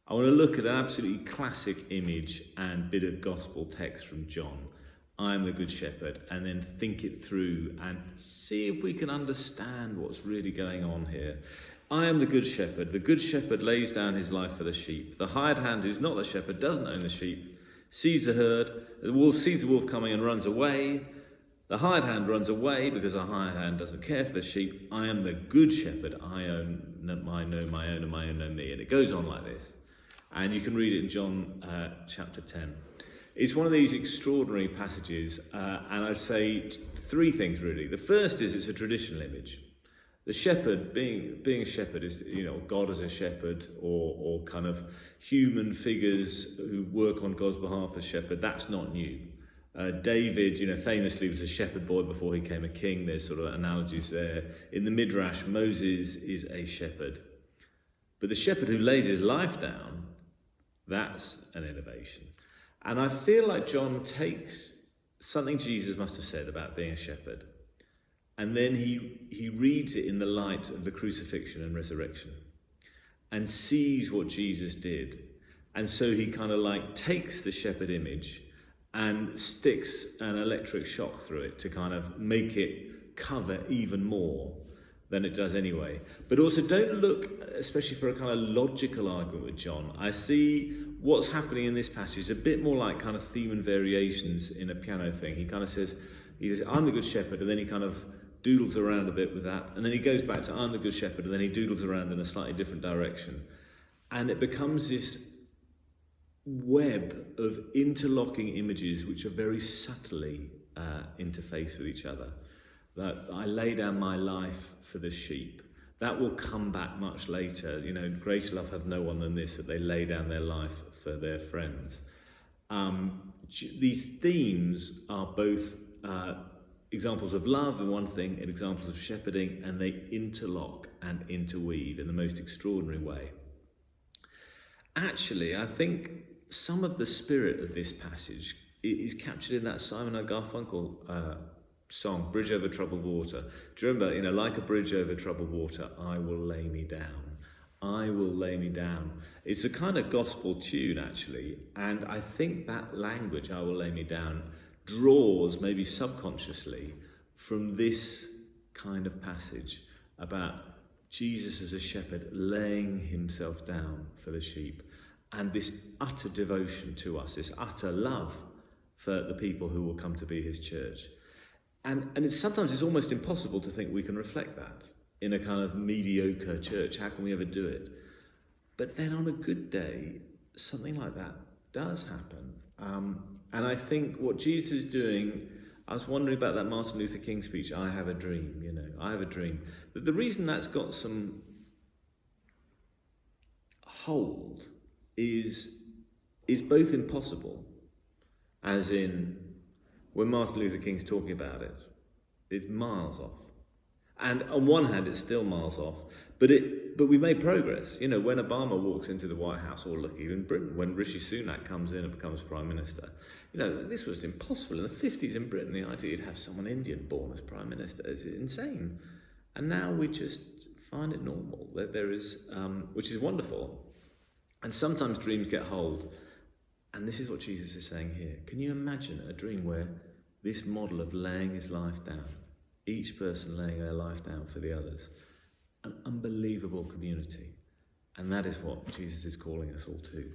I want to look at an absolutely classic image and bit of gospel text from John. I am the good shepherd, and then think it through and see if we can understand what's really going on here. I am the good shepherd. The good shepherd lays down his life for the sheep. The hired hand, who's not the shepherd, doesn't own the sheep, sees the herd. The wolf sees the wolf coming and runs away. The hired hand runs away because the hired hand doesn't care for the sheep. I am the good shepherd. I know my own, and my own know me. And it goes on like this. And you can read it in John chapter 10. It's one of these extraordinary passages, and I'd say three things really. The first is it's a traditional image. The shepherd, being a shepherd, is God as a shepherd, or kind of human figures who work on God's behalf as shepherd. That's not new. David, famously was a shepherd boy before he became a king. There's sort of analogies there. In the Midrash, Moses is a shepherd. But the shepherd who lays his life down, that's an innovation. And I feel like John takes something Jesus must have said about being a shepherd, and then he reads it in the light of the crucifixion and resurrection and sees what Jesus did. And so he kind of like takes the shepherd image and sticks an electric shock through it to kind of make it cover even more than it does anyway. But also don't look, especially for a kind of logical argument with John. I see what's happening in this passage a bit more like kind of theme and variations in a piano thing. He says, I'm the good shepherd, and then he kind of doodles around a bit with that, and then he goes back to I'm the good shepherd, and then he doodles around in a slightly different direction. And it becomes this web of interlocking images which are very subtly interfaced with each other. That I lay down my life for the sheep. That will come back much later. Greater love hath no one than this, that they lay down their life for their friends. These themes are both examples of love in one thing and examples of shepherding, and they interlock and interweave in the most extraordinary way. Actually, I think some of the spirit of this passage is captured in that Simon & Garfunkel song, Bridge Over Troubled Water. Do you remember, like a bridge over troubled water, I will lay me down. I will lay me down. It's a kind of gospel tune, actually, and I think that language, I will lay me down, draws, maybe subconsciously, from this kind of passage about Jesus as a shepherd laying himself down for the sheep, and this utter devotion to us, this utter love for the people who will come to be his church. And sometimes it's almost impossible to think we can reflect that in a kind of mediocre church. How can we ever do it? But then on a good day, something like that does happen. And I think what Jesus is doing, I was wondering about that Martin Luther King speech, I have a dream, I have a dream. But the reason that's got some hold is both impossible, as in when Martin Luther King's talking about it, it's miles off. And on one hand, it's still miles off, but we made progress. When Obama walks into the White House, or look, even in Britain, when Rishi Sunak comes in and becomes Prime Minister, this was impossible. In the 50s in Britain, the idea you'd have someone Indian born as Prime Minister is insane. And now we just find it normal. That there is, which is wonderful. And sometimes dreams get hold. And this is what Jesus is saying here. Can you imagine a dream where this model of laying his life down, each person laying their life down for the others, an unbelievable community? And that is what Jesus is calling us all to.